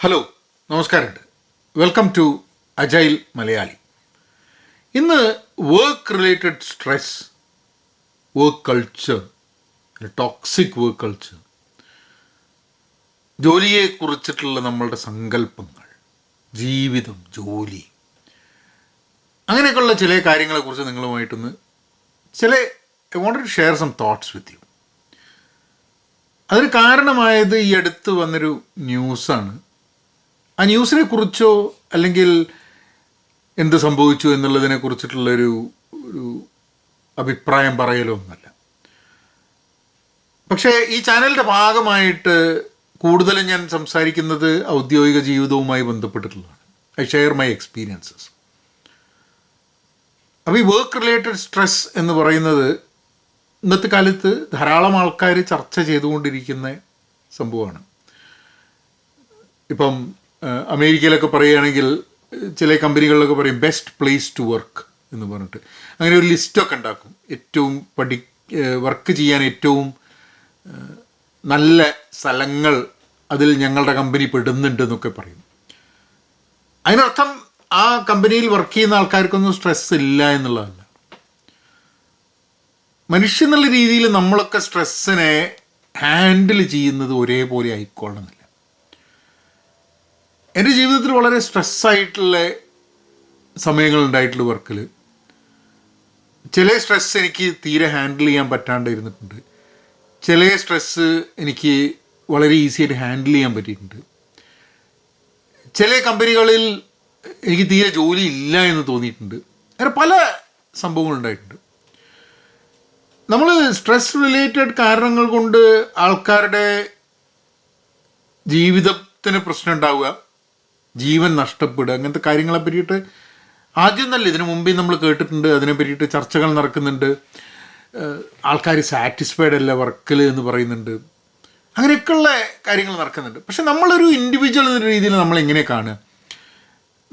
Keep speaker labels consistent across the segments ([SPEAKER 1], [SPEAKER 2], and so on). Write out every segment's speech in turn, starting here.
[SPEAKER 1] Hello, നമസ്കാരമുണ്ട്. Welcome to agile Malayali. ഇന്ന് work related stress, work culture, toxic work culture, ജോലിയെക്കുറിച്ചിട്ടുള്ള നമ്മളുടെ സങ്കല്പങ്ങൾ, ജീവിതം, ജോലി, അങ്ങനെയൊക്കെയുള്ള ചില കാര്യങ്ങളെക്കുറിച്ച് നിങ്ങളുമായിട്ടൊന്ന് I wanted to share some thoughts with you. അതിന് കാരണമായത് ഈ അടുത്ത് വന്നൊരു ന്യൂസാണ്. ആ ന്യൂസിനെ കുറിച്ചോ അല്ലെങ്കിൽ എന്ത് സംഭവിച്ചു എന്നുള്ളതിനെ കുറിച്ചിട്ടുള്ളൊരു അഭിപ്രായം പറയലോ ഒന്നല്ല. പക്ഷേ ഈ ചാനലിൻ്റെ ഭാഗമായിട്ട് കൂടുതലും ഞാൻ സംസാരിക്കുന്നത് ഔദ്യോഗിക ജീവിതവുമായി ബന്ധപ്പെട്ടിട്ടുള്ളതാണ്. I share my experiences. അപ്പോൾ ഈ വർക്ക് റിലേറ്റഡ് സ്ട്രെസ് എന്ന് പറയുന്നത് ഇന്നത്തെ കാലത്ത് ധാരാളം ആൾക്കാർ ചർച്ച ചെയ്തുകൊണ്ടിരിക്കുന്ന സംഭവമാണ്. ഇപ്പം അമേരിക്കയിലൊക്കെ പറയുകയാണെങ്കിൽ ചില കമ്പനികളിലൊക്കെ പറയും ബെസ്റ്റ് പ്ലേസ് ടു വർക്ക് എന്ന് പറഞ്ഞിട്ട് അങ്ങനെ ഒരു ലിസ്റ്റൊക്കെ ഉണ്ടാക്കും. ഏറ്റവും വർക്ക് ചെയ്യാൻ ഏറ്റവും നല്ല സ്ഥലങ്ങൾ അതിൽ ഞങ്ങളുടെ കമ്പനി പെടുന്നുണ്ട് എന്നൊക്കെ പറയും. അതിനർത്ഥം ആ കമ്പനിയിൽ വർക്ക് ചെയ്യുന്ന ആൾക്കാർക്കൊന്നും സ്ട്രെസ് ഇല്ല എന്നുള്ളതല്ല. മനുഷ്യന്നുള്ള രീതിയിൽ നമ്മളൊക്കെ സ്ട്രെസ്സിനെ ഹാൻഡിൽ ചെയ്യുന്നത് ഒരേപോലെ ആയിക്കൊള്ളണമെന്നില്ല. എൻ്റെ ജീവിതത്തിൽ വളരെ സ്ട്രെസ്സായിട്ടുള്ള സമയങ്ങളുണ്ടായിട്ടുള്ള വർക്കിൽ ചില സ്ട്രെസ് എനിക്ക് തീരെ ഹാൻഡിൽ ചെയ്യാൻ പറ്റാണ്ട് ഇരുന്നിട്ടുണ്ട്. ചില സ്ട്രെസ്സ് എനിക്ക് വളരെ ഈസിയായിട്ട് ഹാൻഡിൽ ചെയ്യാൻ പറ്റിയിട്ടുണ്ട്. ചില കമ്പനികളിൽ എനിക്ക് തീരെ ജോലി ഇല്ല എന്ന് തോന്നിയിട്ടുണ്ട്. അങ്ങനെ പല സംഭവങ്ങളുണ്ടായിട്ടുണ്ട്. നമ്മൾ സ്ട്രെസ് റിലേറ്റഡ് കാരണങ്ങൾ കൊണ്ട് ആൾക്കാരുടെ ജീവിതത്തിന് പ്രശ്നം ഉണ്ടാവുക, ജീവൻ നഷ്ടപ്പെടുക, അങ്ങനത്തെ കാര്യങ്ങളെ പറ്റിയിട്ട് ആദ്യം നല്ല ഇതിനു മുമ്പേ നമ്മൾ കേട്ടിട്ടുണ്ട്. അതിനെ പറ്റിയിട്ട് ചർച്ചകൾ നടക്കുന്നുണ്ട്. ആൾക്കാർ സാറ്റിസ്ഫൈഡ് അല്ല വർക്കിൽ എന്ന് പറയുന്നുണ്ട്. അങ്ങനെയൊക്കെയുള്ള കാര്യങ്ങൾ നടക്കുന്നുണ്ട്. പക്ഷെ നമ്മളൊരു ഇൻഡിവിജ്വൽ എന്ന രീതിയിൽ നമ്മൾ എങ്ങനെ കാണുക?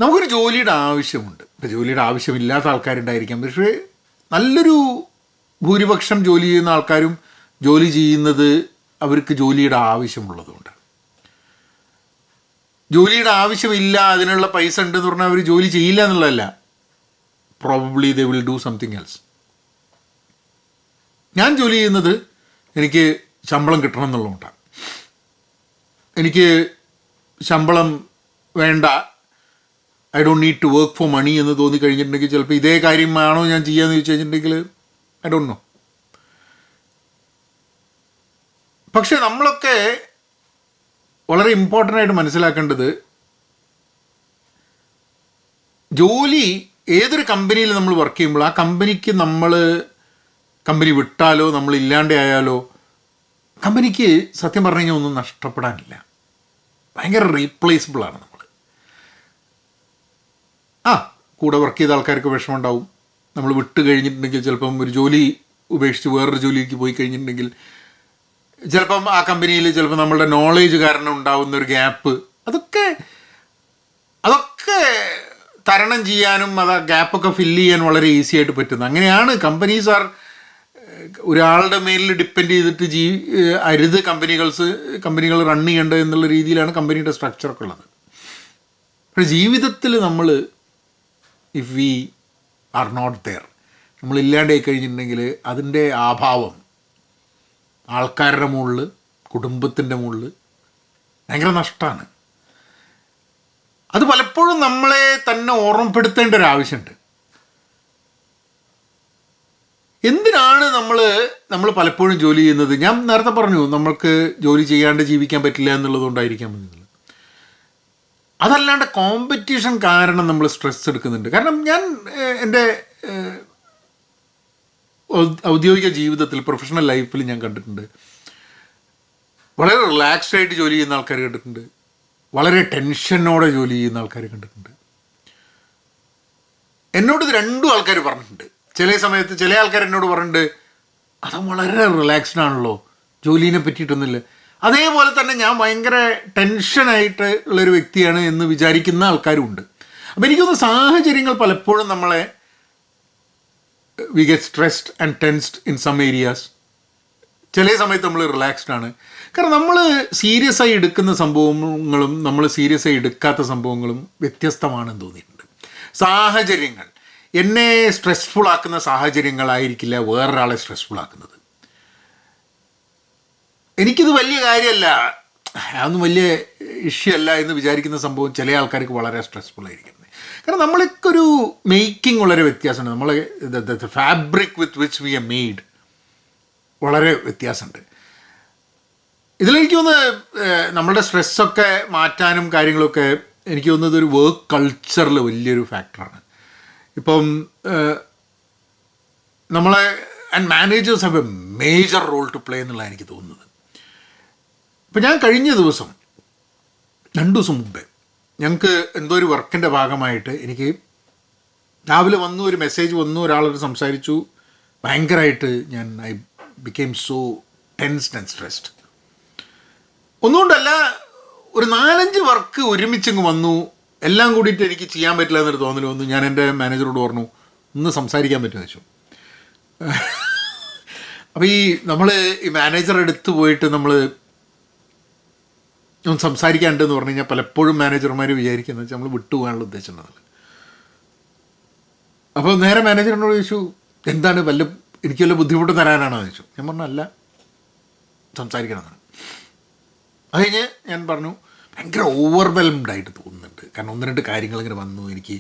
[SPEAKER 1] നമുക്കൊരു ജോലിയുടെ ആവശ്യമുണ്ട്. ഇപ്പോൾ ജോലിയുടെ ആവശ്യമില്ലാത്ത ആൾക്കാരുണ്ടായിരിക്കാം. പക്ഷേ നല്ലൊരു ഭൂരിപക്ഷം ജോലി ചെയ്യുന്ന ആൾക്കാരും ജോലി ചെയ്യുന്നത് അവർക്ക് ജോലിയുടെ ആവശ്യമുള്ളതുകൊണ്ട്. ജോലിയുടെ ആവശ്യമില്ല, അതിനുള്ള പൈസ ഉണ്ടെന്ന് പറഞ്ഞാൽ അവർ ജോലി ചെയ്യില്ല എന്നുള്ളതല്ല. Probably they will do something else. ഞാൻ ജോലി ചെയ്യുന്നത് എനിക്ക് ശമ്പളം കിട്ടണം എന്നുള്ളതുകൊണ്ടാണ്. എനിക്ക് ശമ്പളം വേണ്ട, I don't need to work for money എന്ന് തോന്നിക്കഴിഞ്ഞിട്ടുണ്ടെങ്കിൽ ചിലപ്പോൾ ഇതേ കാര്യമാണോ ഞാൻ ചെയ്യാമെന്ന് ചോദിച്ചു കഴിഞ്ഞിട്ടുണ്ടെങ്കിൽ ഐ ഡോണ്ട് നോ. പക്ഷെ നമ്മളൊക്കെ വളരെ ഇമ്പോർട്ടൻ്റ് ആയിട്ട് മനസ്സിലാക്കേണ്ടത്, ജോലി ഏതൊരു കമ്പനിയിൽ നമ്മൾ വർക്ക് ചെയ്യുമ്പോൾ ആ കമ്പനിക്ക് കമ്പനി വിട്ടാലോ നമ്മൾ ഇല്ലാണ്ട് ആയാലോ കമ്പനിക്ക് സത്യം പറഞ്ഞു കഴിഞ്ഞാൽ ഒന്നും നഷ്ടപ്പെടാനില്ല. ഭയങ്കര റീപ്ലേസിബിളാണ് നമ്മൾ. കൂടെ വർക്ക് ചെയ്ത ആൾക്കാർക്ക് വിഷമം ഉണ്ടാവും. നമ്മൾ വിട്ട് കഴിഞ്ഞിട്ടുണ്ടെങ്കിൽ ചിലപ്പം ഒരു ജോലി ഉപേക്ഷിച്ച് വേറൊരു ജോലിക്ക് പോയി കഴിഞ്ഞിട്ടുണ്ടെങ്കിൽ ചിലപ്പം ആ കമ്പനിയിൽ ചിലപ്പോൾ നമ്മളുടെ നോളേജ് കാരണം ഉണ്ടാവുന്ന ഒരു ഗ്യാപ്പ്, അതൊക്കെ തരണം ചെയ്യാനും അത് ആ ഗ്യാപ്പൊക്കെ ഫില്ല് ചെയ്യാൻ വളരെ ഈസി ആയിട്ട് പറ്റുന്നത്. അങ്ങനെയാണ് കമ്പനീസ് ഒരാളുടെ മേലിൽ ഡിപ്പെൻഡ് ചെയ്തിട്ട് അരുത് കമ്പനികൾ റൺ ചെയ്യേണ്ടത് എന്നുള്ള രീതിയിലാണ് കമ്പനിയുടെ സ്ട്രക്ചറൊക്കെ ഉള്ളത്. പക്ഷേ ജീവിതത്തിൽ നമ്മൾ if we are not there, നമ്മളില്ലാണ്ടായി കഴിഞ്ഞിട്ടുണ്ടെങ്കിൽ അതിൻ്റെ അഭാവം ആൾക്കാരുടെ മുകളിൽ, കുടുംബത്തിൻ്റെ മുകളിൽ ഭയങ്കര നഷ്ടമാണ്. അത് പലപ്പോഴും നമ്മളെ തന്നെ ഓർമ്മപ്പെടുത്തേണ്ട ഒരാവശ്യമുണ്ട്. എന്തിനാണ് നമ്മൾ പലപ്പോഴും ജോലി ചെയ്യുന്നത്? ഞാൻ നേരത്തെ പറഞ്ഞു നമ്മൾക്ക് ജോലി ചെയ്യാണ്ട് ജീവിക്കാൻ പറ്റില്ല എന്നുള്ളതുകൊണ്ടായിരിക്കാം എന്നുള്ളത്. അതല്ലാണ്ട് കോമ്പറ്റീഷൻ കാരണം നമ്മൾ സ്ട്രെസ് എടുക്കുന്നുണ്ട്. കാരണം ഞാൻ എൻ്റെ ഔദ്യോഗിക ജീവിതത്തിൽ, പ്രൊഫഷണൽ ലൈഫിൽ ഞാൻ കണ്ടിട്ടുണ്ട്, വളരെ റിലാക്സ്ഡ് ആയിട്ട് ജോലി ചെയ്യുന്ന ആൾക്കാർ കണ്ടിട്ടുണ്ട്, വളരെ ടെൻഷനോടെ ജോലി ചെയ്യുന്ന ആൾക്കാർ കണ്ടിട്ടുണ്ട്. എന്നോട് ഇത് രണ്ടും ആൾക്കാർ പറഞ്ഞിട്ടുണ്ട്. ചില സമയത്ത് ചില ആൾക്കാർ എന്നോട് പറഞ്ഞിട്ടുണ്ട്, അത് വളരെ റിലാക്സ്ഡ് ആണല്ലോ, ജോലിനെ പറ്റിയിട്ടൊന്നുമില്ല. അതേപോലെ തന്നെ ഞാൻ ഭയങ്കര ടെൻഷനായിട്ട് ഉള്ളൊരു വ്യക്തിയാണ് എന്ന് വിചാരിക്കുന്ന ആൾക്കാരും ഉണ്ട്. അപ്പോൾ എനിക്കൊന്ന് സാഹചര്യങ്ങൾ പലപ്പോഴും നമ്മളെ we get stressed and tensed in some areas. ചില സമയത്ത് നമ്മൾ റിലാക്സ്ഡ് ആണ്. കാരണം നമ്മൾ സീരിയസ് ആയി എടുക്കുന്ന സംഭവങ്ങളും നമ്മൾ സീരിയസ് ആയി എടുക്കാത്ത സംഭവങ്ങളും വ്യത്യസ്തമാണെന്ന് തോന്നിയിട്ടുണ്ട്. സാഹചര്യങ്ങൾ എന്നെ സ്ട്രെസ്ഫുൾ ആക്കുന്ന സാഹചര്യങ്ങളായിരിക്കില്ല വേറൊരാളെ സ്ട്രെസ്ഫുൾ ആക്കുന്നത്. എനിക്കിത് വലിയ കാര്യമല്ല, അതൊന്നും വലിയ ഇഷ്യൂ അല്ല എന്ന് വിചാരിക്കുന്ന സംഭവം ചില ആൾക്കാർക്ക് വളരെ സ്ട്രെസ്ഫുൾ ആയിരിക്കുന്നത്. കാരണം നമ്മളൊക്കെ ഒരു മേക്കിംഗ് വളരെ വ്യത്യാസമുണ്ട്. നമ്മൾ fabric with which we are made വളരെ വ്യത്യാസമുണ്ട്. ഇതിലെനിക്ക് തോന്നുന്നത് നമ്മളുടെ സ്ട്രെസ്സൊക്കെ മാറ്റാനും കാര്യങ്ങളൊക്കെ എനിക്ക് തോന്നുന്നത് ഒരു വർക്ക് കൾച്ചറിൽ വലിയൊരു ഫാക്ടറാണ്. ഇപ്പം നമ്മളെ and managers have a major role to play എന്നുള്ളതാണ് എനിക്ക് തോന്നുന്നത്. ഇപ്പം ഞാൻ കഴിഞ്ഞ ദിവസം 2 ദിവസം മുമ്പേ ഞങ്ങൾക്ക് എന്തോ ഒരു വർക്കിൻ്റെ ഭാഗമായിട്ട് എനിക്ക് രാവിലെ വന്നു, ഒരു മെസ്സേജ് വന്നു, ഒരാളോട് സംസാരിച്ചു. ഭയങ്കരമായിട്ട് I became so tensed and stressed. ഒന്നുകൊണ്ടല്ല, ഒരു 4-5 വർക്ക് ഒരുമിച്ചങ്ങ് വന്നു. എല്ലാം കൂടിയിട്ട് എനിക്ക് ചെയ്യാൻ പറ്റില്ല എന്നൊരു തോന്നൽ വന്നു. ഞാൻ എൻ്റെ മാനേജറോട് പറഞ്ഞു, ഒന്ന് സംസാരിക്കാൻ പറ്റുമെന്ന് വെച്ചു. അപ്പോൾ നമ്മൾ ഈ മാനേജർ എടുത്ത് പോയിട്ട് നമ്മൾ ഒന്ന് സംസാരിക്കാണ്ടെന്ന് പറഞ്ഞു കഴിഞ്ഞാൽ പലപ്പോഴും മാനേജർമാർ വിചാരിക്കുന്നത് വെച്ചാൽ നമ്മൾ വിട്ടുപോകാനുള്ള ഉദ്ദേശം ഉണ്ടെന്നുള്ളത്. അപ്പോൾ നേരെ മാനേജറിനോട് ചോദിച്ചു, എന്താണ് എനിക്ക് വല്ല ബുദ്ധിമുട്ട് തരാനാണോ എന്ന് ചോദിച്ചു. ഞാൻ പറഞ്ഞു അല്ല, സംസാരിക്കണമെന്നാണ്. അത് കഴിഞ്ഞ് ഞാൻ പറഞ്ഞു, ഭയങ്കര ഓവർവെൽംഡായിട്ട് തോന്നുന്നുണ്ട്. കാരണം 1-2 കാര്യങ്ങൾ ഇങ്ങനെ വന്നു. എനിക്ക്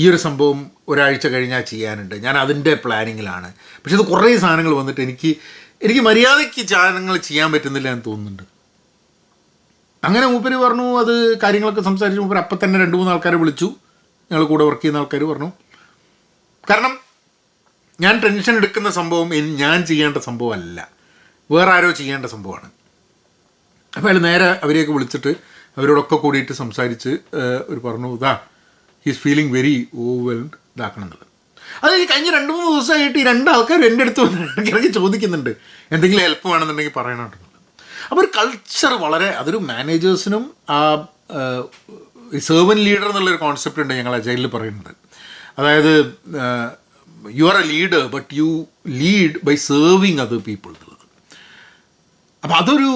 [SPEAKER 1] ഈ ഒരു സംഭവം ഒരാഴ്ച കഴിഞ്ഞാൽ ചെയ്യാനുണ്ട്, ഞാൻ അതിൻ്റെ പ്ലാനിങ്ങിലാണ്. പക്ഷെ ഇത് കുറേ സാധനങ്ങൾ വന്നിട്ട് എനിക്ക് മര്യാദയ്ക്ക് സാധനങ്ങൾ ചെയ്യാൻ പറ്റുന്നില്ല എന്ന് തോന്നുന്നുണ്ട്. അങ്ങനെ മൂപ്പര് പറഞ്ഞു, അത് കാര്യങ്ങളൊക്കെ സംസാരിച്ച് മൂപ്പര് അപ്പം തന്നെ 2-3 ആൾക്കാരെ വിളിച്ചു. ഞങ്ങൾ കൂടെ വർക്ക് ചെയ്യുന്ന ആൾക്കാർ പറഞ്ഞു, കാരണം ഞാൻ ടെൻഷൻ എടുക്കുന്ന സംഭവം ഞാൻ ചെയ്യേണ്ട സംഭവമല്ല, വേറെ ആരോ ചെയ്യേണ്ട സംഭവമാണ്. അപ്പോൾ അയാൾ നേരെ അവരെയൊക്കെ വിളിച്ചിട്ട് അവരോടൊക്കെ കൂടിയിട്ട് സംസാരിച്ച് ഒരു പറഞ്ഞു, ഹീസ് ഫീലിംഗ് വെരി ഓവർവെൽഡ്, ഇതാക്കണം എന്നുള്ളത്. അത് കഴിഞ്ഞ 2-3 ദിവസമായിട്ട് ഈ 2 ആൾക്കാർ എൻ്റെ അടുത്ത് ഇടയ്ക്കിടയ്ക്ക് ചോദിക്കുന്നുണ്ട്, എന്തെങ്കിലും ഹെൽപ്പ് വേണമെന്നുണ്ടെങ്കിൽ പറയണമെന്നുള്ളത്. അപ്പോൾ ഒരു കൾച്ചർ വളരെ, അതൊരു മാനേജേഴ്സിനും ആ സെർവൻ ലീഡർ എന്നുള്ളൊരു കോൺസെപ്റ്റ് ഉണ്ട് ഞങ്ങൾ അജൈലിൽ പറയുന്നത്. അതായത് you are a leader but you lead by serving other people എന്നുള്ളത്. അപ്പോൾ അതൊരു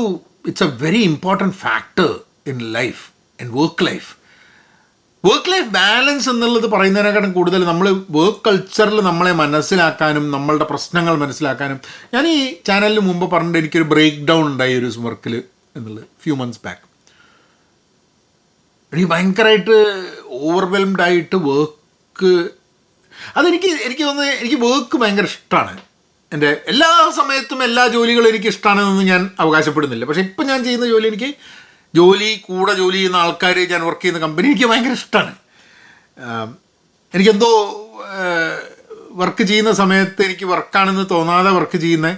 [SPEAKER 1] it's a very important factor in life, in work life. Work life balance എന്നുള്ളത് പറയുന്നതിനെക്കാളും കൂടുതൽ നമ്മൾ വർക്ക് കൾച്ചറിൽ നമ്മളെ മനസ്സിലാക്കാനും നമ്മളുടെ പ്രശ്നങ്ങൾ മനസ്സിലാക്കാനും, ഞാൻ ഈ ചാനലിന് മുമ്പ് പറഞ്ഞിട്ട് എനിക്കൊരു ബ്രേക്ക് ഡൗൺ ഉണ്ടായി ഒരു വർക്കിൽ എന്നുള്ളത് ഫ്യൂ മന്ത്സ് ബാക്ക്. എനിക്ക് ഭയങ്കരമായിട്ട് ഓവർവെൽംഡായിട്ട് വർക്ക്, എനിക്ക് തോന്നുന്നത് എനിക്ക് വർക്ക് ഭയങ്കര ഇഷ്ടമാണ്. എൻ്റെ എല്ലാ സമയത്തും എല്ലാ ജോലികളും എനിക്ക് ഇഷ്ടമാണെന്നൊന്നും ഞാൻ അവകാശപ്പെടുന്നില്ല. പക്ഷേ ഇപ്പം ഞാൻ ചെയ്യുന്ന ജോലി കൂടെ ജോലി ചെയ്യുന്ന ആൾക്കാർ, ഞാൻ വർക്ക് ചെയ്യുന്ന കമ്പനി എനിക്ക് ഭയങ്കര ഇഷ്ടമാണ്. എനിക്കെന്തോ വർക്ക് ചെയ്യുന്ന സമയത്ത് എനിക്ക് വർക്കാണെന്ന് തോന്നാതെ വർക്ക് ചെയ്യുന്ന,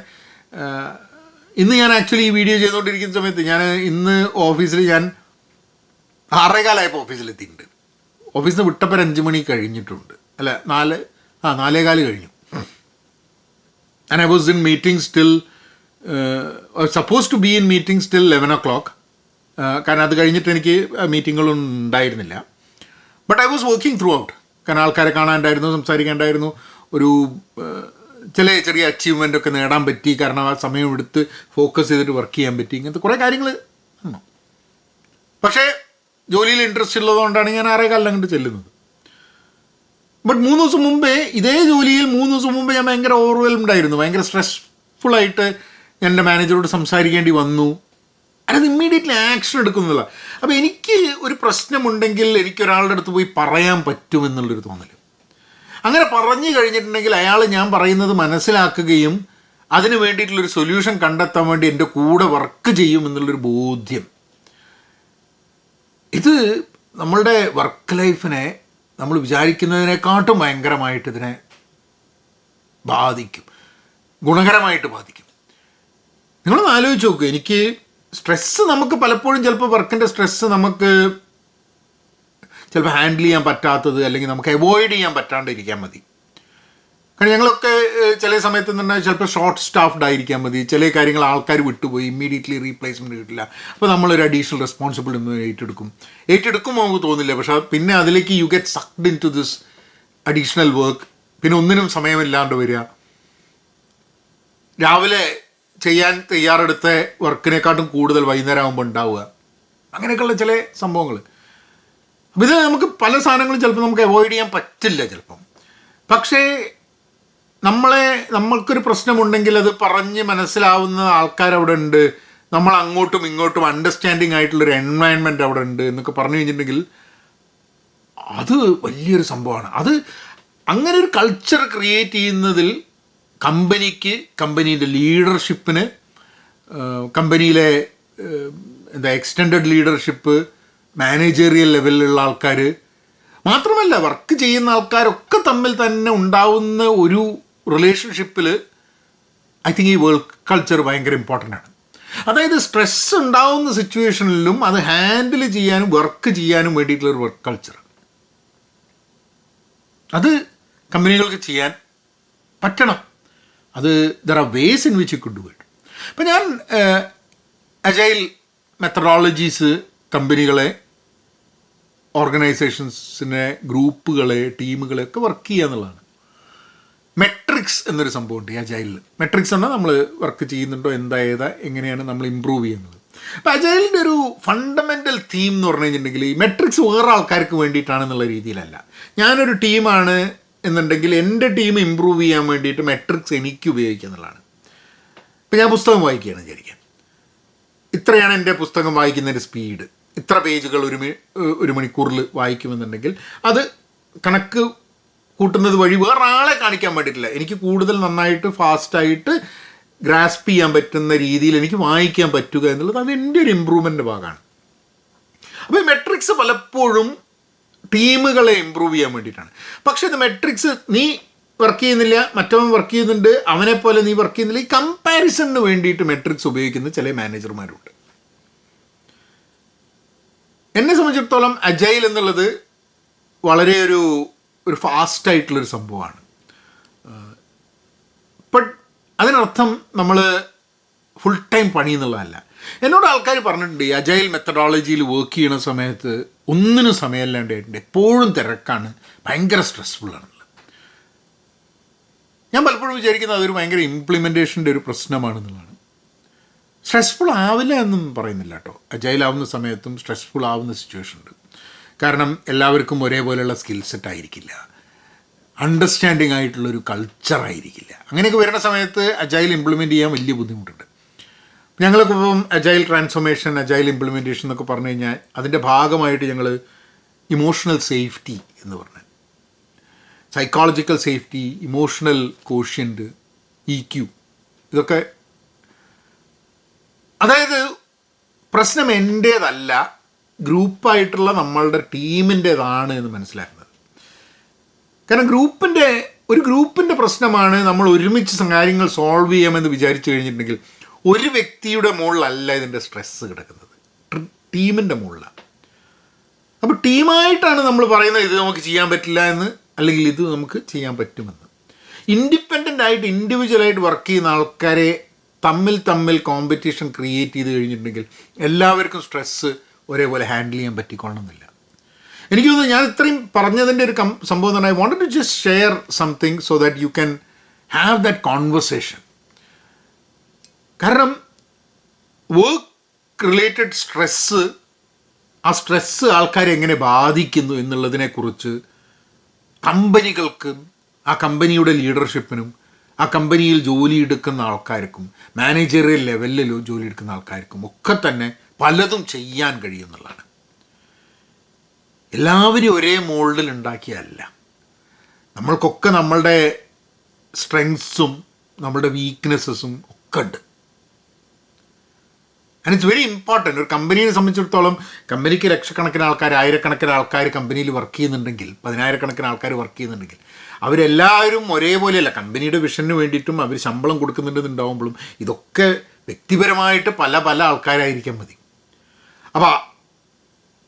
[SPEAKER 1] ഇന്ന് ഞാൻ ആക്ച്വലി ഈ വീഡിയോ ചെയ്തുകൊണ്ടിരിക്കുന്ന സമയത്ത് ഇന്ന് ഓഫീസിൽ ഞാൻ 6:15 ഓഫീസിലെത്തിയിട്ടുണ്ട്. ഓഫീസിൽ നിന്ന് വിട്ടപ്പോൾ 5 മണി കഴിഞ്ഞിട്ടുണ്ട്, അല്ല 4:15 കഴിഞ്ഞു. And I was in meetings till suppose to be in meetings till 11 o'clock. കാരണം അത് കഴിഞ്ഞിട്ട് എനിക്ക് മീറ്റിങ്ങുകളൊന്നും ഉണ്ടായിരുന്നില്ല. But I was working throughout. കാരണം ആൾക്കാരെ കാണാനുണ്ടായിരുന്നു, സംസാരിക്കാനുണ്ടായിരുന്നു, ഒരു ചെറിയ അച്ചീവ്മെൻ്റ് ഒക്കെ നേടാൻ പറ്റി. കാരണം ആ സമയം എടുത്ത് ഫോക്കസ് ചെയ്തിട്ട് വർക്ക് ചെയ്യാൻ പറ്റി. ഇങ്ങനത്തെ കുറേ കാര്യങ്ങൾ ആണ്. പക്ഷേ ജോലിയിൽ ഇൻട്രസ്റ്റ് ഉള്ളതുകൊണ്ടാണ് ഞാൻ 6:15 കണ്ട് ചെല്ലുന്നത്. ബട്ട് 3 ദിവസം മുമ്പേ ഇതേ ജോലിയിൽ 3 ദിവസം മുമ്പേ ഞാൻ ഭയങ്കര ഓവർവെൽംഡായിരുന്നു, ഭയങ്കര സ്ട്രെസ്ഫുള്ളായിട്ട് ഞാൻ എൻ്റെ മാനേജറോട് സംസാരിക്കേണ്ടി വന്നു. അത് ഇമ്മീഡിയറ്റ്ലി ആക്ഷൻ എടുക്കുന്നില്ല. അപ്പോൾ എനിക്ക് ഒരു പ്രശ്നമുണ്ടെങ്കിൽ എനിക്കൊരാളുടെ അടുത്ത് പോയി പറയാൻ പറ്റുമെന്നുള്ളൊരു തോന്നൽ. അങ്ങനെ പറഞ്ഞു കഴിഞ്ഞിട്ടുണ്ടെങ്കിൽ അയാൾ ഞാൻ പറയുന്നത് മനസ്സിലാക്കുകയും അതിന് വേണ്ടിയിട്ടുള്ളൊരു സൊല്യൂഷൻ കണ്ടെത്താൻ വേണ്ടി എൻ്റെ കൂടെ വർക്ക് ചെയ്യും എന്നുള്ളൊരു ബോധ്യം. ഇത് നമ്മളുടെ വർക്ക് ലൈഫിനെ നമ്മൾ വിചാരിക്കുന്നതിനെക്കാട്ടും ഭയങ്കരമായിട്ട് ഇതിനെ ബാധിക്കും, ഗുണകരമായിട്ട് ബാധിക്കും. നിങ്ങളൊന്ന് ആലോചിച്ച് നോക്കുക. എനിക്ക് സ്ട്രെസ്സ് നമുക്ക് പലപ്പോഴും ചിലപ്പോൾ വർക്കിൻ്റെ സ്ട്രെസ്സ് നമുക്ക് ചിലപ്പോൾ ഹാൻഡിൽ ചെയ്യാൻ പറ്റാത്തത്, അല്ലെങ്കിൽ നമുക്ക് അവോയ്ഡ് ചെയ്യാൻ പറ്റാണ്ടിരിക്കാൻ മതി. കാരണം ഞങ്ങളൊക്കെ ചില സമയത്ത് തന്നെ ചിലപ്പോൾ ഷോർട്ട് സ്റ്റാഫ്ഡ് ആയിരിക്കാൻ മതി, ചില കാര്യങ്ങൾ ആൾക്കാർ വിട്ടുപോയി, ഇമ്മീഡിയറ്റ്ലി റീപ്ലേസ്മെൻറ്റ് കിട്ടില്ല. അപ്പോൾ നമ്മളൊരു അഡീഷണൽ റെസ്പോൺസിബിലിറ്റി ഏറ്റെടുക്കുമ്പോൾ നമുക്ക് തോന്നില്ല. പക്ഷേ പിന്നെ അതിലേക്ക് you get sucked into this additional work. പിന്നെ ഒന്നിനും സമയമില്ലാണ്ട് വരിക. രാവിലെ ചെയ്യാൻ തയ്യാറെടുത്ത വർക്കിനെക്കാട്ടും കൂടുതൽ വൈകുന്നേരം ആകുമ്പോൾ ഉണ്ടാവുക, അങ്ങനെയൊക്കെയുള്ള ചില സംഭവങ്ങൾ. അപ്പം ഇത് നമുക്ക് പല സാധനങ്ങളും ചിലപ്പോൾ നമുക്ക് അവോയ്ഡ് ചെയ്യാൻ പറ്റില്ല ചിലപ്പം. പക്ഷേ നമ്മൾക്കൊരു പ്രശ്നമുണ്ടെങ്കിൽ അത് പറഞ്ഞ് മനസ്സിലാവുന്ന ആൾക്കാരവിടെ ഉണ്ട്, നമ്മൾ അങ്ങോട്ടും ഇങ്ങോട്ടും അണ്ടർസ്റ്റാൻഡിങ് ആയിട്ടുള്ളൊരു എൻവയൺമെൻറ്റ് അവിടെ ഉണ്ട് എന്നൊക്കെ പറഞ്ഞു കഴിഞ്ഞിട്ടുണ്ടെങ്കിൽ അത് വലിയൊരു സംഭവമാണ്. അത് അങ്ങനെ ഒരു കൾച്ചർ ക്രിയേറ്റ് ചെയ്യുന്നതിൽ കമ്പനിക്ക്, കമ്പനീൻ്റെ ലീഡർഷിപ്പിന്, കമ്പനിയിലെ എക്സ്റ്റെൻഡഡ് ലീഡർഷിപ്പ്, മാനേജറിയൽ ലെവലിലുള്ള ആൾക്കാർ മാത്രമല്ല വർക്ക് ചെയ്യുന്ന ആൾക്കാരൊക്കെ തമ്മിൽ തന്നെ ഉണ്ടാവുന്ന ഒരു റിലേഷൻഷിപ്പിൽ ഐ തിങ്ക് ഈ വർക്ക് കൾച്ചർ ഭയങ്കര ഇമ്പോർട്ടൻ്റ് ആണ്. അതായത് സ്ട്രെസ് ഉണ്ടാവുന്ന സിറ്റുവേഷനിലും അത് ഹാൻഡിൽ ചെയ്യാനും വർക്ക് ചെയ്യാനും വേണ്ടിയിട്ടുള്ളൊരു വർക്ക് കൾച്ചർ, അത് കമ്പനികൾക്ക് ചെയ്യാൻ പറ്റണം. അത് there are ways in which you could do it. ഇപ്പം ഞാൻ അജൈൽ മെത്തഡോളജീസ് കമ്പനികളെ, ഓർഗനൈസേഷൻസിനെ, ഗ്രൂപ്പുകളെ, ടീമുകളെ ഒക്കെ വർക്ക് ചെയ്യുക എന്നുള്ളതാണ്. മെട്രിക്സ് എന്നൊരു സംഭവമുണ്ട് ഈ അജൈലിൽ. മെട്രിക്സ് എന്നാൽ നമ്മൾ വർക്ക് ചെയ്യുന്നുണ്ടോ, എങ്ങനെയാണ് നമ്മൾ ഇമ്പ്രൂവ് ചെയ്യുന്നത്. അപ്പോൾ അജൈലിൻ്റെ ഒരു ഫണ്ടമെൻ്റൽ തീം എന്ന് പറഞ്ഞു കഴിഞ്ഞിട്ടുണ്ടെങ്കിൽ ഈ മെട്രിക്സ് വേറെ ആൾക്കാർക്ക് വേണ്ടിയിട്ടാണെന്നുള്ള രീതിയിലല്ല. ഞാനൊരു ടീമാണ് എന്നുണ്ടെങ്കിൽ എൻ്റെ ടീം ഇമ്പ്രൂവ് ചെയ്യാൻ വേണ്ടിയിട്ട് മെട്രിക്സ് എനിക്ക് ഉപയോഗിക്കുക എന്നുള്ളതാണ്. ഇപ്പം ഞാൻ പുസ്തകം വായിക്കുകയാണ് വിചാരിക്കാം, ഇത്രയാണ് എൻ്റെ പുസ്തകം വായിക്കുന്നതിൻ്റെ സ്പീഡ്, ഇത്ര പേജുകൾ ഒരു മണിക്കൂറിൽ വായിക്കുമെന്നുണ്ടെങ്കിൽ അത് കണക്ക് കൂട്ടുന്നത് വഴി വേറെ ആളെ കാണിക്കാൻ വേണ്ടിയിട്ടില്ല, എനിക്ക് കൂടുതൽ നന്നായിട്ട് ഫാസ്റ്റായിട്ട് ഗ്രാസ്പ് ചെയ്യാൻ പറ്റുന്ന രീതിയിൽ എനിക്ക് വായിക്കാൻ പറ്റുക എന്നുള്ളത് അത് എൻ്റെ ഒരു ഇമ്പ്രൂവ്മെൻ്റ് ഭാഗമാണ്. അപ്പോൾ ഈ മെട്രിക്സ് പലപ്പോഴും ടീമുകളെ ഇമ്പ്രൂവ് ചെയ്യാൻ വേണ്ടിയിട്ടാണ്. പക്ഷേ ഇത് മെട്രിക്സ് നീ വർക്ക് ചെയ്യുന്നില്ല, മറ്റവൻ വർക്ക് ചെയ്യുന്നുണ്ട്, അവനെപ്പോലെ നീ വർക്ക് ചെയ്യുന്നില്ല, ഈ കമ്പാരിസണിന് വേണ്ടിയിട്ട് മെട്രിക്സ് ഉപയോഗിക്കുന്ന ചില മാനേജർമാരുണ്ട്. എന്നെ സംബന്ധിച്ചിടത്തോളം അജൈൽ എന്നുള്ളത് വളരെ ഒരു ഫാസ്റ്റായിട്ടുള്ളൊരു സംഭവമാണ്. ബട്ട് അതിനർത്ഥം നമ്മൾ ഫുൾ ടൈം പണി എന്നുള്ളതല്ല. എന്നോട് ആൾക്കാർ പറഞ്ഞിട്ടുണ്ട് ഈ അജൈൽ മെത്തഡോളജിയിൽ വർക്ക് ചെയ്യുന്ന സമയത്ത് ഒന്നിനും സമയമില്ലാണ്ടായിട്ടുണ്ട്, എപ്പോഴും തിരക്കാണ്, ഭയങ്കര സ്ട്രെസ്ഫുള്ളാണെന്നുള്ളത്. ഞാൻ പലപ്പോഴും വിചാരിക്കുന്നത് അതൊരു ഭയങ്കര ഇംപ്ലിമെൻറ്റേഷൻ്റെ ഒരു പ്രശ്നമാണെന്നുള്ളതാണ്. സ്ട്രെസ്ഫുൾ ആവില്ല എന്നും പറയുന്നില്ല കേട്ടോ. അജൈലാവുന്ന സമയത്തും സ്ട്രെസ്ഫുൾ ആവുന്ന സിറ്റുവേഷൻ ഉണ്ട്. കാരണം എല്ലാവർക്കും ഒരേപോലെയുള്ള സ്കിൽ സെറ്റ് ആയിരിക്കില്ല, അണ്ടർസ്റ്റാൻഡിങ് ആയിട്ടുള്ളൊരു കൾച്ചറായിരിക്കില്ല. അങ്ങനെയൊക്കെ വരുന്ന സമയത്ത് അജൈൽ ഇംപ്ലിമെൻറ്റ് ചെയ്യാൻ വലിയ ബുദ്ധിമുട്ടുണ്ട്. ഞങ്ങൾക്ക് ഇപ്പം അജൈൽ ട്രാൻസ്ഫോർമേഷൻ, അജൈൽ ഇംപ്ലിമെൻറ്റേഷൻ എന്നൊക്കെ പറഞ്ഞു കഴിഞ്ഞാൽ അതിൻ്റെ ഭാഗമായിട്ട് ഞങ്ങൾ ഇമോഷണൽ സേഫ്റ്റി എന്ന് പറഞ്ഞാൽ psychological safety, emotional quotient, EQ, ഇതൊക്കെ, അതായത് പ്രശ്നം എൻ്റേതല്ല, ഗ്രൂപ്പായിട്ടുള്ള നമ്മളുടെ ടീമിൻ്റേതാണ് എന്ന് മനസ്സിലാക്കുന്നത്. കാരണം ഒരു ഗ്രൂപ്പിൻ്റെ പ്രശ്നമാണ് നമ്മൾ ഒരുമിച്ച് കാര്യങ്ങൾ സോൾവ് ചെയ്യാമെന്ന് വിചാരിച്ചു കഴിഞ്ഞിട്ടുണ്ടെങ്കിൽ ഒരു വ്യക്തിയുടെ മുകളിലല്ല ഇതിൻ്റെ സ്ട്രെസ്സ് കിടക്കുന്നത്, ടീമിൻ്റെ മുകളിലാണ്. അപ്പോൾ ടീമായിട്ടാണ് നമ്മൾ പറയുന്നത് ഇത് നമുക്ക് ചെയ്യാൻ പറ്റില്ല എന്ന്, അല്ലെങ്കിൽ ഇത് നമുക്ക് ചെയ്യാൻ പറ്റുമെന്ന്. ഇൻഡിപെൻഡൻ്റ് ആയിട്ട് ഇൻഡിവിജ്വലായിട്ട് വർക്ക് ചെയ്യുന്ന ആൾക്കാരെ തമ്മിൽ കോമ്പറ്റീഷൻ ക്രിയേറ്റ് ചെയ്ത് കഴിഞ്ഞിട്ടുണ്ടെങ്കിൽ എല്ലാവർക്കും സ്ട്രെസ്സ് ഒരേപോലെ ഹാൻഡിൽ ചെയ്യാൻ പറ്റിക്കൊള്ളണമെന്നില്ല. എനിക്ക് തോന്നുന്നു ഞാൻ ഇത്രയും പറഞ്ഞതിൻ്റെ ഒരു സംഭവം തന്നെ I wanted to just share something so that you can have that conversation. കാരണം വർക്ക് റിലേറ്റഡ് സ്ട്രെസ്സ്, ആ സ്ട്രെസ്സ് ആൾക്കാരെ എങ്ങനെ ബാധിക്കുന്നു എന്നുള്ളതിനെക്കുറിച്ച് കമ്പനികൾക്കും ആ കമ്പനിയുടെ ലീഡർഷിപ്പിനും ആ കമ്പനിയിൽ ജോലി എടുക്കുന്ന ആൾക്കാർക്കും മാനേജറിയൽ ലെവലിൽ ജോലി എടുക്കുന്ന ആൾക്കാർക്കും ഒക്കെ തന്നെ പലതും ചെയ്യാൻ കഴിയുന്നുള്ളതാണ്. എല്ലാവരും ഒരേ മോൾഡിൽ ഉണ്ടാക്കിയല്ല, നമ്മൾക്കൊക്കെ നമ്മളുടെ സ്ട്രെങ്ത്സും നമ്മളുടെ വീക്ക്നെസ്സസും ഒക്കെ ഉണ്ട്. And it's very important. ഒരു കമ്പനിയെ സംബന്ധിച്ചിടത്തോളം കമ്പനിക്ക് ലക്ഷക്കണക്കിന് ആൾക്കാർ, ആയിരക്കണക്കിന് ആൾക്കാർ കമ്പനിയിൽ വർക്ക് ചെയ്യുന്നുണ്ടെങ്കിൽ, 10,000-കണക്കിന് ആൾക്കാർ വർക്ക് ചെയ്യുന്നുണ്ടെങ്കിൽ അവരെല്ലാവരും ഒരേപോലെയല്ല. കമ്പനിയുടെ വിഷന് വേണ്ടിയിട്ടും അവർ ശമ്പളം കൊടുക്കുന്നുണ്ടെന്നുണ്ടാവുമ്പോഴും ഇതൊക്കെ വ്യക്തിപരമായിട്ട് പല ആൾക്കാരായിരിക്കാൻ മതി. അപ്പോൾ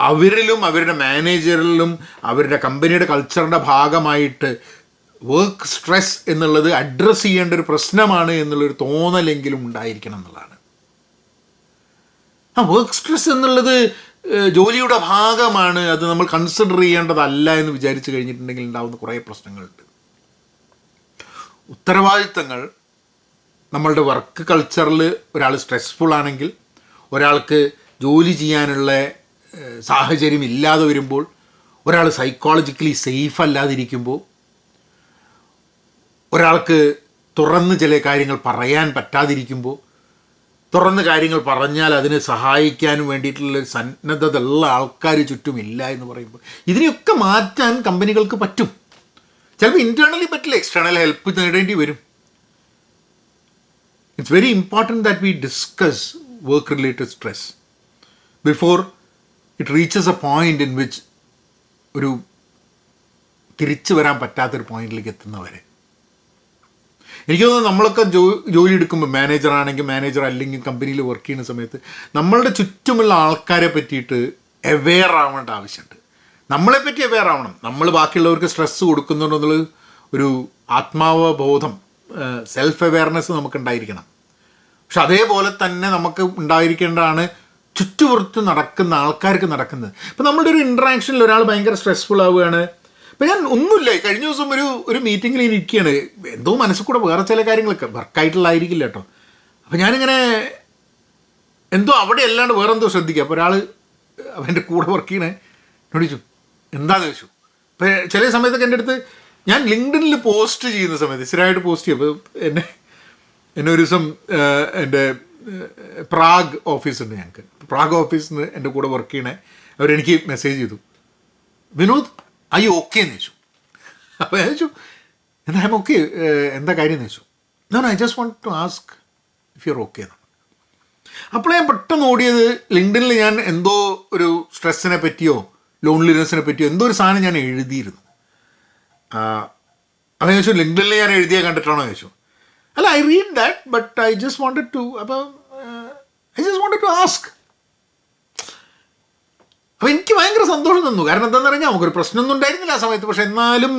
[SPEAKER 1] അവരിലും അവരുടെ മാനേജറിലും അവരുടെ കമ്പനിയുടെ കൾച്ചറിൻ്റെ ഭാഗമായിട്ട് വർക്ക് സ്ട്രെസ് എന്നുള്ളത് അഡ്രസ്സ് ചെയ്യേണ്ട ഒരു പ്രശ്നമാണ് എന്നുള്ളൊരു തോന്നലെങ്കിലും ഉണ്ടായിരിക്കണം എന്നുള്ളതാണ്. ആ വർക്ക് സ്ട്രെസ് എന്നുള്ളത് ജോലിയുടെ ഭാഗമാണ്, അത് നമ്മൾ കൺസിഡർ ചെയ്യേണ്ടതല്ല എന്ന് വിചാരിച്ചു കഴിഞ്ഞിട്ടുണ്ടെങ്കിൽ ഉണ്ടാകുന്ന കുറേ പ്രശ്നങ്ങളുണ്ട്. ഉത്തരവാദിത്തങ്ങൾ നമ്മളുടെ വർക്ക് കൾച്ചറിൽ ഒരാൾ സ്ട്രെസ്ഫുൾ ആണെങ്കിൽ, ഒരാൾക്ക് ജോലി ചെയ്യാനുള്ള സാഹചര്യം ഇല്ലാതെ വരുമ്പോൾ, ഒരാൾ സൈക്കോളജിക്കലി സേഫ് അല്ലാതിരിക്കുമ്പോൾ, ഒരാൾക്ക് തുറന്ന് ചില കാര്യങ്ങൾ പറയാൻ പറ്റാതിരിക്കുമ്പോൾ, തുറന്ന് കാര്യങ്ങൾ പറഞ്ഞാൽ അതിനെ സഹായിക്കാനും വേണ്ടിയിട്ടുള്ള സന്നദ്ധത ഉള്ള ആൾക്കാർ ചുറ്റുമില്ല എന്ന് പറയുമ്പോൾ, ഇതിനെയൊക്കെ മാറ്റാൻ കമ്പനികൾക്ക് പറ്റും. ചിലപ്പോൾ ഇൻറ്റേർണലി പറ്റില്ല, എക്സ്റ്റേണൽ ഹെൽപ്പ് നേടേണ്ടി വരും. It's very important that we discuss work related stress before it reaches A point in which ഒരു തിരിച്ചു വരാൻ പറ്റാത്തൊരു പോയിന്റിലേക്ക് എത്തുന്നവരെ. എനിക്ക് തോന്നുന്നു നമ്മളൊക്കെ ജോലി എടുക്കുമ്പോൾ, മാനേജറാണെങ്കിൽ മാനേജർ, അല്ലെങ്കിൽ കമ്പനിയിൽ വർക്ക് ചെയ്യുന്ന സമയത്ത് നമ്മളുടെ ചുറ്റുമുള്ള ആൾക്കാരെ പറ്റിയിട്ട് അവെയർ ആവേണ്ട ആവശ്യമുണ്ട്. നമ്മളെപ്പറ്റി അവെയർ ആവണം. നമ്മൾ ബാക്കിയുള്ളവർക്ക് സ്ട്രെസ്സ് കൊടുക്കുന്നുണ്ടോ എന്നുള്ളത് ഒരു ആത്മാവബോധം, സെൽഫ് അവെയർനെസ് നമുക്കുണ്ടായിരിക്കണം. പക്ഷെ അതേപോലെ തന്നെ നമുക്ക് ഉണ്ടായിരിക്കേണ്ടതാണ് ചുറ്റുപുറത്ത് നടക്കുന്ന ആൾക്കാർക്ക് നടക്കുന്നത്. ഇപ്പം നമ്മളുടെ ഒരു ഇൻട്രാക്ഷനിൽ ഒരാൾ ഭയങ്കര സ്ട്രെസ്ഫുൾ ആവുകയാണ്. ഇപ്പം ഞാൻ ഒന്നുമില്ല, കഴിഞ്ഞ ദിവസം ഒരു മീറ്റിങ്ങിൽ ഇരിക്കുകയാണ്, എന്തോ മനസ്സിൽ കൂടെ വേറെ ചില കാര്യങ്ങളൊക്കെ വർക്കായിട്ടുള്ളതായിരിക്കില്ല കേട്ടോ. അപ്പം ഞാനിങ്ങനെ എന്തോ അവിടെ അല്ലാണ്ട് വേറെ എന്തോ ശ്രദ്ധിക്കുക. അപ്പോൾ ഒരാൾ അവൻ്റെ കൂടെ വർക്ക് ചെയ്യണേ എന്നോട് ചോദിച്ചു, എന്താണെന്ന് ചോദിച്ചു. അപ്പോൾ ചില സമയത്തൊക്കെ എൻ്റെ അടുത്ത്, ഞാൻ ലിങ്ക്ഡിനിൽ പോസ്റ്റ് ചെയ്യുന്ന സമയത്ത് സ്ഥിരമായിട്ട് പോസ്റ്റ് ചെയ്യും. അപ്പോൾ എന്നെ ഒരു ദിവസം എൻ്റെ പ്രാഗ് ഓഫീസുണ്ട്, ഞങ്ങൾക്ക് പ്രാഗ് ഓഫീസിൽ നിന്ന് എൻ്റെ കൂടെ വർക്ക് ചെയ്യണേ അവരെനിക്ക് മെസ്സേജ് ചെയ്തു, വിനോദ് ഐ ഓക്കെ എന്ന് ചോദിച്ചു. അപ്പോൾ ഞാൻ ചോദിച്ചു, എന്താ ഐ എം ഓക്കെ, എന്താ കാര്യം എന്ന് ചോദിച്ചു. No I just want to ask if you are okay എന്നാണ്. അപ്പോൾ ഞാൻ പെട്ടെന്ന് ഓടിയത് ലിങ്ക്ഡിനിൽ ഞാൻ എന്തോ ഒരു സ്ട്രെസ്സിനെ പറ്റിയോ ലോൺലിനെസ്സിനെ പറ്റിയോ എന്തോ ഒരു സാധനം ഞാൻ എഴുതിയിരുന്നു. അപ്പോൾ ഞാൻ ചോദിച്ചു, ലിങ്ക്ഡിനിൽ ഞാൻ എഴുതിയ കണ്ടിട്ടാണോ ചോദിച്ചു. അല്ല, I read that but I just wanted to, അപ്പം I just wanted to ask. അപ്പോൾ എനിക്ക് ഭയങ്കര സന്തോഷം തന്നു. കാരണം എന്താണെന്ന് പറഞ്ഞാൽ നമുക്കൊരു പ്രശ്നമൊന്നും ഉണ്ടായിരുന്നില്ല ആ സമയത്ത്. പക്ഷെ എന്നാലും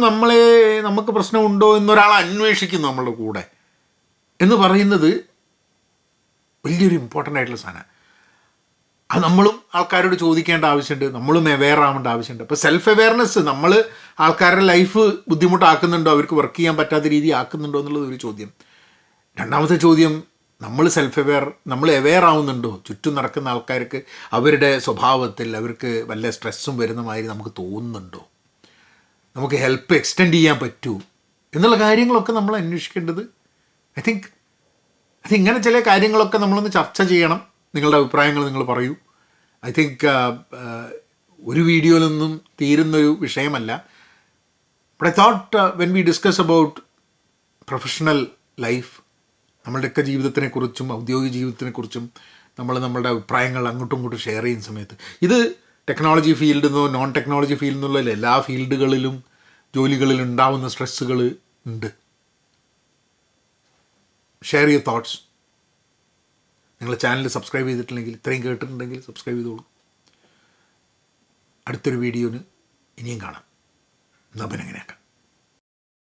[SPEAKER 1] നമുക്ക് പ്രശ്നമുണ്ടോ എന്നൊരാളെ അന്വേഷിക്കുന്നു നമ്മളുടെ കൂടെ എന്ന് പറയുന്നത് വലിയൊരു ഇമ്പോർട്ടൻ്റ് ആയിട്ടുള്ള സാധനമാണ്. അത് നമ്മളും ആൾക്കാരോട് ചോദിക്കേണ്ട ആവശ്യമുണ്ട്, നമ്മളും അവെയർ ആവേണ്ട ആവശ്യമുണ്ട്. അപ്പോൾ സെൽഫ് അവെയർനെസ്, നമ്മൾ ആൾക്കാരുടെ ലൈഫ് ബുദ്ധിമുട്ടാക്കുന്നുണ്ടോ, അവർക്ക് വർക്ക് ചെയ്യാൻ പറ്റാത്ത രീതി ആക്കുന്നുണ്ടോ എന്നുള്ളത് ഒരു ചോദ്യം. രണ്ടാമത്തെ ചോദ്യം, നമ്മൾ നമ്മൾ അവെയർ ആവുന്നുണ്ടോ ചുറ്റും നടക്കുന്ന ആൾക്കാർക്ക്, അവരുടെ സ്വഭാവത്തിൽ അവർക്ക് വല്ല സ്ട്രെസ്സും വരുന്ന മാതിരി നമുക്ക് തോന്നുന്നുണ്ടോ, നമുക്ക് ഹെൽപ്പ് എക്സ്റ്റെൻഡ് ചെയ്യാൻ പറ്റൂ എന്നുള്ള കാര്യങ്ങളൊക്കെ നമ്മൾ അന്വേഷിക്കേണ്ടത്. ഐ തിങ്ക് ഇങ്ങനെ ചില കാര്യങ്ങളൊക്കെ നമ്മളൊന്ന് ചർച്ച ചെയ്യണം. നിങ്ങളുടെ അഭിപ്രായങ്ങൾ നിങ്ങൾ പറയൂ. ഐ തിങ്ക് ഒരു വീഡിയോയിലൊന്നും തീരുന്നൊരു വിഷയമല്ല. But I thought when we discuss about professional life, നമ്മളുടെയൊക്കെ ജീവിതത്തിനെക്കുറിച്ചും ഔദ്യോഗിക ജീവിതത്തിനെക്കുറിച്ചും നമ്മളുടെ അഭിപ്രായങ്ങൾ അങ്ങോട്ടും ഇങ്ങോട്ടും ഷെയർ ചെയ്യുന്ന സമയത്ത്, ഇത് ടെക്നോളജി ഫീൽഡിൽ നിന്നോ നോൺ ടെക്നോളജി ഫീൽഡിൽ നിന്നുള്ള എല്ലാ ഫീൽഡുകളിലും ജോലികളിലും ഉണ്ടാവുന്ന സ്ട്രെസ്സുകൾ ഉണ്ട്. Share your thoughts. നിങ്ങൾ ചാനൽ സബ്സ്ക്രൈബ് ചെയ്തിട്ടില്ലെങ്കിൽ, ഇത്രയും കേട്ടിട്ടുണ്ടെങ്കിൽ സബ്സ്ക്രൈബ് ചെയ്തോളൂ. അടുത്തൊരു വീഡിയോന് ഇനിയും കാണാം. എന്നാൽ പിന്നെ എങ്ങനെയാക്കാം.